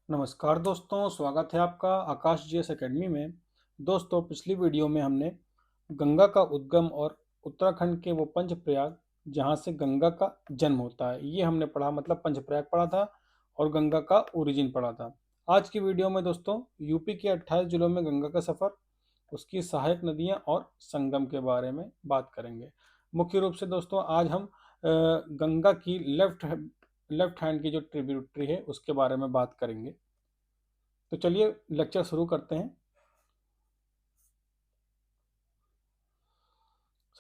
नमस्कार दोस्तों, स्वागत है आपका आकाश जीएस एकेडमी में। दोस्तों, पिछली वीडियो में हमने गंगा का उद्गम और उत्तराखंड के वो पंचप्रयाग जहाँ से गंगा का जन्म होता है ये हमने पढ़ा, मतलब पंचप्रयाग पढ़ा था और गंगा का ओरिजिन पढ़ा था। आज की वीडियो में दोस्तों यूपी के 28 जिलों में गंगा का सफ़र, उसकी सहायक नदियाँ और संगम के बारे में बात करेंगे। मुख्य रूप से दोस्तों आज हम गंगा की लेफ्ट हैंड की जो ट्रिब्यूटरी है उसके बारे में बात करेंगे। तो चलिए लेक्चर शुरू करते हैं।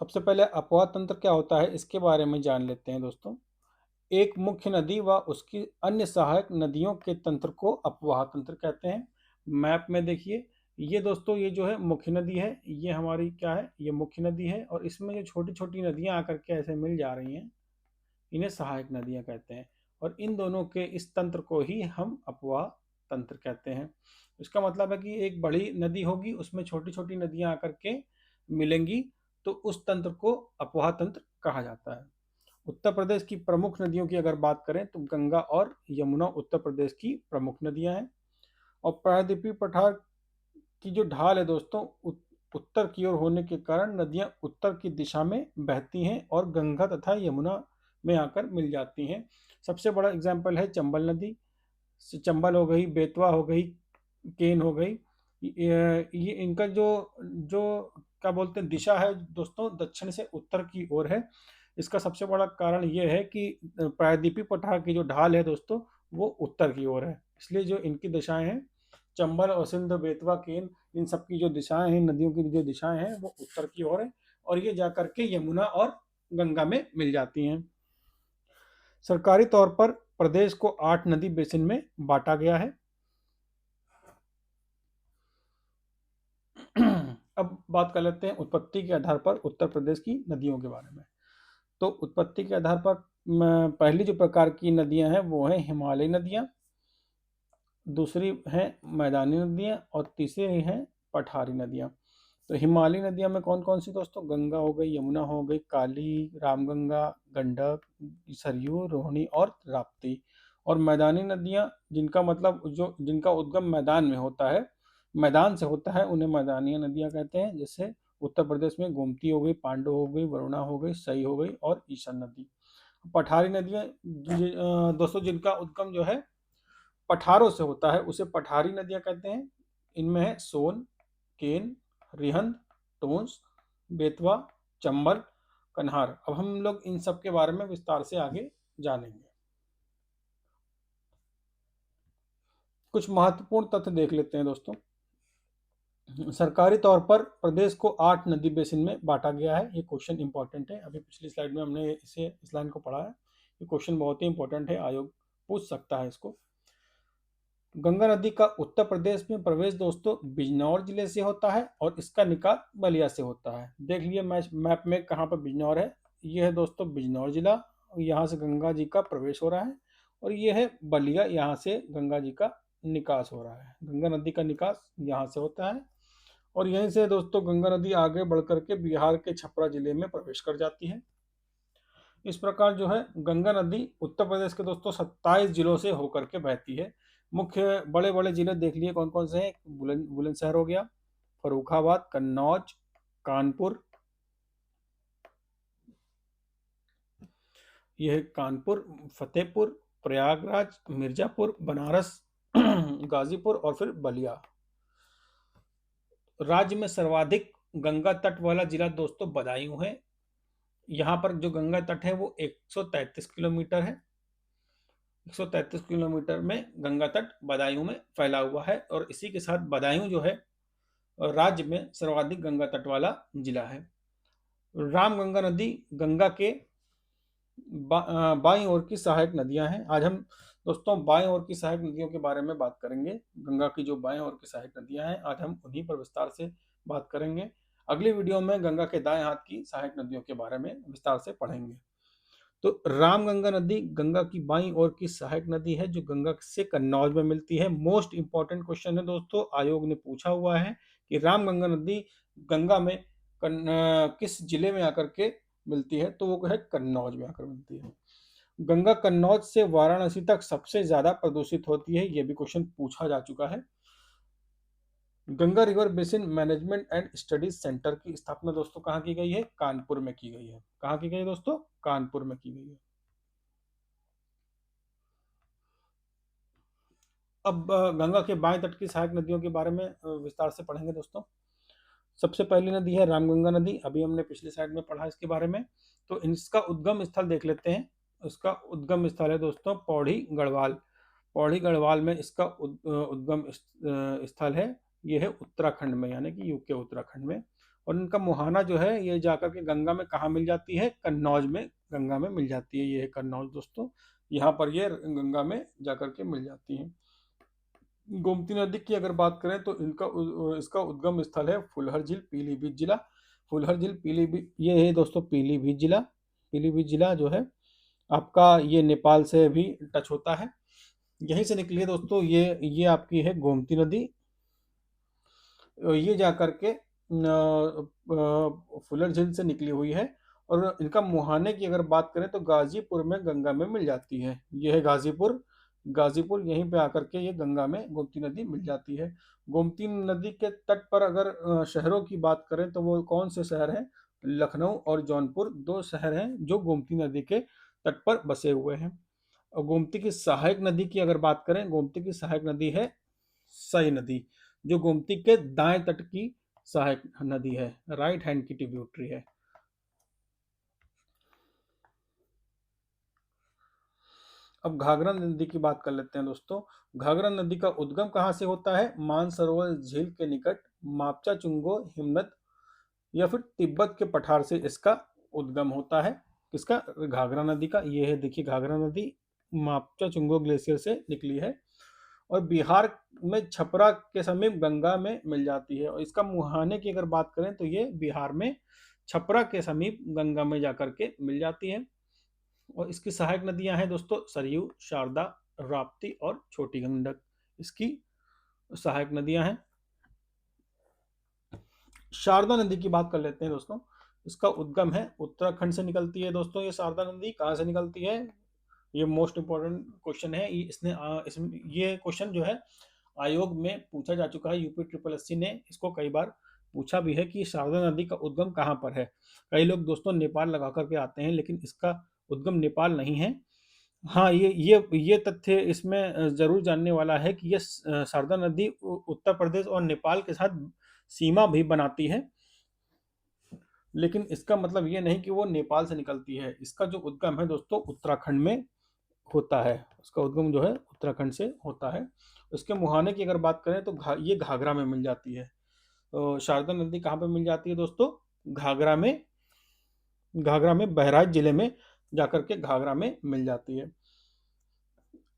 सबसे पहले अपवाह तंत्र क्या होता है इसके बारे में जान लेते हैं दोस्तों। एक मुख्य नदी व उसकी अन्य सहायक नदियों के तंत्र को अपवाह तंत्र कहते हैं। मैप में देखिए, ये दोस्तों ये जो है मुख्य नदी है, ये हमारी क्या है, ये मुख्य नदी है और इसमें जो छोटी छोटी नदियां आकर के ऐसे मिल जा रही हैं इन्हें सहायक नदियां कहते हैं। और इन दोनों के इस तंत्र को ही हम अपवाह तंत्र कहते हैं। इसका मतलब है कि एक बड़ी नदी होगी, उसमें छोटी छोटी नदियां आकर के मिलेंगी, तो उस तंत्र को अपवाह तंत्र कहा जाता है। उत्तर प्रदेश की प्रमुख नदियों की अगर बात करें तो गंगा और यमुना उत्तर प्रदेश की प्रमुख नदियां हैं। और प्रायद्वीपीय पठार की जो ढाल है दोस्तों उत्तर की ओर होने के कारण नदियां उत्तर की दिशा में बहती हैं और गंगा तथा यमुना में आकर मिल जाती हैं। सबसे बड़ा एग्जाम्पल है चंबल नदी। चंबल हो गई, बेतवा हो गई, केन हो गई। ये इनका जो जो क्या बोलते हैं दिशा है दोस्तों, दक्षिण से उत्तर की ओर है। इसका सबसे बड़ा कारण ये है कि प्रायद्वीपीय पठार की जो ढाल है दोस्तों वो उत्तर की ओर है, इसलिए जो इनकी दिशाएं हैं चंबल और सिंध, बेतवा, केन, इन सब की जो दिशाएं हैं, नदियों की जो दिशाएं हैं वो उत्तर की ओर है और ये जाकर के यमुना और गंगा में मिल जाती हैं। सरकारी तौर पर प्रदेश को 8 नदी बेसिन में बांटा गया है। अब बात कर लेते हैं उत्पत्ति के आधार पर उत्तर प्रदेश की नदियों के बारे में। तो उत्पत्ति के आधार पर पहली जो प्रकार की नदियां हैं वो हैं हिमालयी नदियां, दूसरी हैं मैदानी नदियां और तीसरी हैं पठारी नदियां। तो हिमालयी नदियां में कौन कौन सी दोस्तों, गंगा हो गई, यमुना हो गई, काली, रामगंगा, गंडक, सरयू, रोहिणी और राप्ती। और मैदानी नदियां जिनका मतलब जो जिनका उद्गम मैदान में होता है, मैदान से होता है, उन्हें मैदानी नदियां कहते हैं। जैसे उत्तर प्रदेश में गोमती हो गई, पांडव हो गई, वरुणा हो गई, सई हो गई और ईशान नदी। पठारी नदियां दोस्तों जिनका उद्गम जो है पठारों से होता है उसे पठारी नदियां कहते हैं। इनमें है सोन, केन, रिहंद, टोंस, बेतवा, चंबल, कन्हार। अब हम लोग इन सब के बारे में विस्तार से आगे जानेंगे। कुछ महत्वपूर्ण तथ्य देख लेते हैं दोस्तों। सरकारी तौर पर प्रदेश को 8 नदी बेसिन में बांटा गया है। ये क्वेश्चन इंपॉर्टेंट है, अभी पिछली स्लाइड में हमने इस लाइन को पढ़ा है। ये क्वेश्चन बहुत ही इंपॉर्टेंट है, आयोग पूछ सकता है इसको। गंगा नदी का उत्तर प्रदेश में प्रवेश दोस्तों बिजनौर जिले से होता है और इसका निकास बलिया से होता है। देख लिए मैप में कहाँ पर बिजनौर है, ये है दोस्तों बिजनौर जिला, यहाँ से गंगा जी का प्रवेश हो रहा है। और ये है बलिया, यहाँ से गंगा जी का निकास हो रहा है। गंगा नदी का निकास यहाँ से होता है और यहीं से दोस्तों गंगा नदी आगे बढ़ करके बिहार के छपरा जिले में प्रवेश कर जाती है। इस प्रकार जो है गंगा नदी उत्तर प्रदेश के दोस्तों 27 जिलों से होकर के बहती है। मुख्य बड़े बड़े जिले देख लिए कौन कौन से हैं। बुलंदशहर हो गया, फर्रुखाबाद, कन्नौज, कानपुर, यह कानपुर, फतेहपुर, प्रयागराज, मिर्जापुर, बनारस, गाजीपुर और फिर बलिया। राज्य में सर्वाधिक गंगा तट वाला जिला दोस्तों बदायूं है। यहाँ पर जो गंगा तट है वो 133 किलोमीटर है। 133 किलोमीटर में गंगा तट बदायूं में फैला हुआ है और इसी के साथ बदायूं जो है राज्य में सर्वाधिक गंगा तट वाला जिला है। रामगंगा नदी गंगा के बाईं ओर की सहायक नदियां हैं। आज हम दोस्तों बाईं ओर की सहायक नदियों के बारे में बात करेंगे। गंगा की जो बाईं ओर की सहायक नदियां हैं आज हम उन्हीं पर विस्तार से बात करेंगे। अगली वीडियो में गंगा के दाएं हाथ की सहायक नदियों के बारे में विस्तार से पढ़ेंगे। तो रामगंगा नदी गंगा की बाईं ओर की सहायक नदी है जो गंगा से कन्नौज में मिलती है। मोस्ट इंपॉर्टेंट क्वेश्चन है दोस्तों, आयोग ने पूछा हुआ है कि रामगंगा नदी गंगा में किस जिले में आकर के मिलती है, तो वो है कन्नौज में आकर मिलती है। गंगा कन्नौज से वाराणसी तक सबसे ज्यादा प्रदूषित होती है, ये भी क्वेश्चन पूछा जा चुका है। Ganga river basin management and studies centre की स्थापना दोस्तों कहाँ की गई है? कानपुर में की गई है। कहाँ की गई है दोस्तों? कानपुर में की गई है। अब गंगा के बाएं तट की सहायक नदियों के बारे में विस्तार से पढ़ेंगे दोस्तों। सबसे पहली नदी है रामगंगा नदी, अभी हमने पिछली स्लाइड में पढ़ा इसके बारे में। तो इसका उद्गम स्थल देख लेते हैं। इसका उद्गम स्थल है दोस्तों पौड़ी गढ़वाल। पौड़ी गढ़वाल में इसका उद्गम स्थल है। ये है उत्तराखंड में, यानी कि यूके उत्तराखंड में। और इनका मुहाना जो है ये जाकर के गंगा में कहाँ मिल जाती है? कन्नौज में गंगा में मिल जाती है। ये है कन्नौज दोस्तों, यहाँ पर ये गंगा में जाकर के मिल जाती है। गोमती नदी की अगर बात करें तो इसका उद्गम स्थल है फुलहर झील, पीलीभीत जिला। फुलहर झील पीलीभीत, ये है दोस्तों पीलीभीत जिला। पीलीभीत जिला जो है आपका ये नेपाल से भी टच होता है। यहीं से निकली है दोस्तों ये आपकी है गोमती नदी। ये जाकर के फुलर झील से निकली हुई है। और इनका मुहाने की अगर बात करें तो गाजीपुर में गंगा में मिल जाती है। ये है गाजीपुर। गाजीपुर यहीं पे आकर के ये गंगा में गोमती नदी मिल जाती है। गोमती नदी के तट पर अगर शहरों की बात करें तो वो कौन से शहर हैं? लखनऊ और जौनपुर दो शहर हैं जो गोमती नदी के तट पर बसे हुए हैं। और गोमती की सहायक नदी की अगर बात करें, गोमती की सहायक नदी है सई नदी, जो गोमती के दाएं तट की सहायक नदी है, राइट हैंड की ट्रिब्यूटरी है। अब घाघरा नदी की बात कर लेते हैं दोस्तों। घाघरा नदी का उद्गम कहाँ से होता है? मानसरोवर झील के निकट मापचा चुंगो हिमनद या फिर तिब्बत के पठार से इसका उद्गम होता है। किसका? घाघरा नदी का। ये है देखिए घाघरा नदी मापचा चुंगो ग्लेशियर से निकली है और बिहार में छपरा के समीप गंगा में मिल जाती है। और इसका मुहाने की अगर बात करें तो ये बिहार में छपरा के समीप गंगा में जाकर के मिल जाती है। और इसकी सहायक नदियां हैं दोस्तों सरयू, शारदा, राप्ती और छोटी गंडक, इसकी सहायक नदियां हैं। शारदा नदी की बात कर लेते हैं दोस्तों। इसका उद्गम है उत्तराखंड से निकलती है दोस्तों। ये शारदा नदी कहाँ से निकलती है? ये मोस्ट इंपॉर्टेंट क्वेश्चन है। ये क्वेश्चन जो है आयोग में पूछा जा चुका है। यूपी ट्रिपल एससी ने इसको कई बार पूछा भी है कि शारदा नदी का उद्गम कहाँ पर है। कई लोग दोस्तों नेपाल लगा करके आते हैं, लेकिन इसका उद्गम नेपाल नहीं है। हाँ, ये तथ्य इसमें जरूर जानने वाला है कि ये शारदा नदी उत्तर प्रदेश और नेपाल के साथ सीमा भी बनाती है, लेकिन इसका मतलब ये नहीं कि वो नेपाल से निकलती है। इसका जो उद्गम है दोस्तों उत्तराखंड में होता है। उसका उद्गम जो है उत्तराखंड से होता है। उसके मुहाने की अगर बात करें तो ये घाघरा में मिल जाती है। तो शारदा नदी कहाँ पे मिल जाती है दोस्तों? घाघरा में। घाघरा में बहराइच जिले में जाकर के घाघरा में मिल जाती है।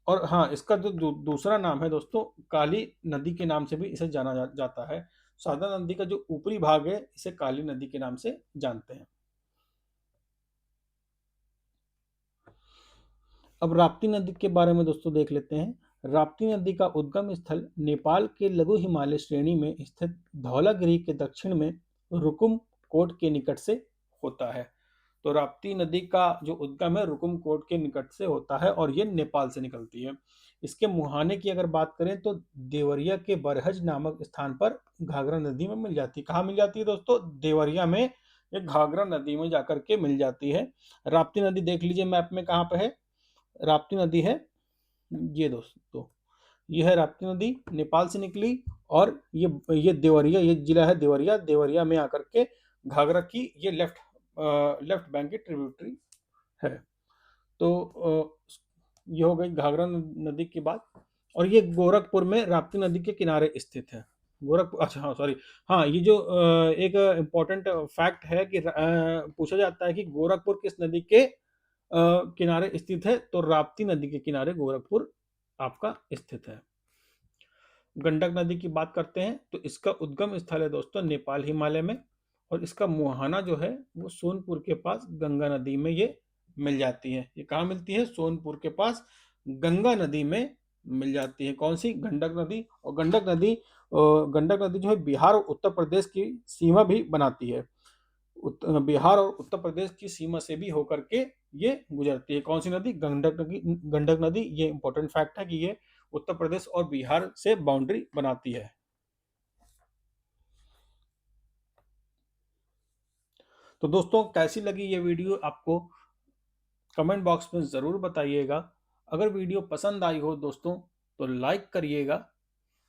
और हाँ, इसका जो दूसरा नाम है दोस्तों काली नदी के नाम से भी इसे जाना जाता है। शारदा नदी का जो ऊपरी भाग है इसे काली नदी के नाम से जानते हैं। अब राप्ती नदी के बारे में दोस्तों देख लेते हैं। राप्ती नदी का उद्गम स्थल नेपाल के लघु हिमालय श्रेणी में स्थित धौलागिरी के दक्षिण में रुकुम कोट के निकट से होता है। तो राप्ती नदी का जो उद्गम है रुकुम कोट के निकट से होता है और ये नेपाल से निकलती है। इसके मुहाने की अगर बात करें तो देवरिया के बरहज नामक स्थान पर घाघरा नदी में मिल जाती है। कहाँ मिल जाती है दोस्तों? देवरिया में ये घाघरा नदी में जाकर के मिल जाती है। राप्ती नदी देख लीजिए मैप में कहाँ पे है। राप्ती नदी है ये दोस्तों, ये है राप्ती नदी, नेपाल से निकली। और ये देवरिया, ये जिला है देवरिया। देवरिया में आकर के घाघरा की ये लेफ्ट बैंक की ट्रिब्यूटरी है। तो ये हो गई घाघरा नदी की बात। और ये गोरखपुर में राप्ती नदी के किनारे स्थित है। गोरखपुर, अच्छा हाँ सॉरी, हाँ ये जो एक इम्पोर्टेंट फैक्ट है कि पूछा जाता है कि गोरखपुर किस नदी के किनारे स्थित है? तो राप्ती नदी के किनारे गोरखपुर आपका स्थित है। गंडक नदी की बात करते हैं तो इसका उद्गम स्थल है दोस्तों नेपाल हिमालय में। और इसका मुहाना जो है वो सोनपुर के पास गंगा नदी में ये मिल जाती है। ये कहाँ मिलती है? सोनपुर के पास गंगा नदी में मिल जाती है। कौन सी? गंडक नदी। और गंडक नदी जो है बिहार और उत्तर प्रदेश की सीमा भी बनाती है। बिहार और उत्तर प्रदेश की सीमा से भी होकर के ये गुजरती है। कौन सी नदी? गंडक नदी। ये इंपॉर्टेंट फैक्ट है कि ये उत्तर प्रदेश और बिहार से बाउंड्री बनाती है। तो दोस्तों, कैसी लगी ये वीडियो आपको? कमेंट बॉक्स में ज़रूर बताइएगा। अगर वीडियो पसंद आई हो दोस्तों तो लाइक करिएगा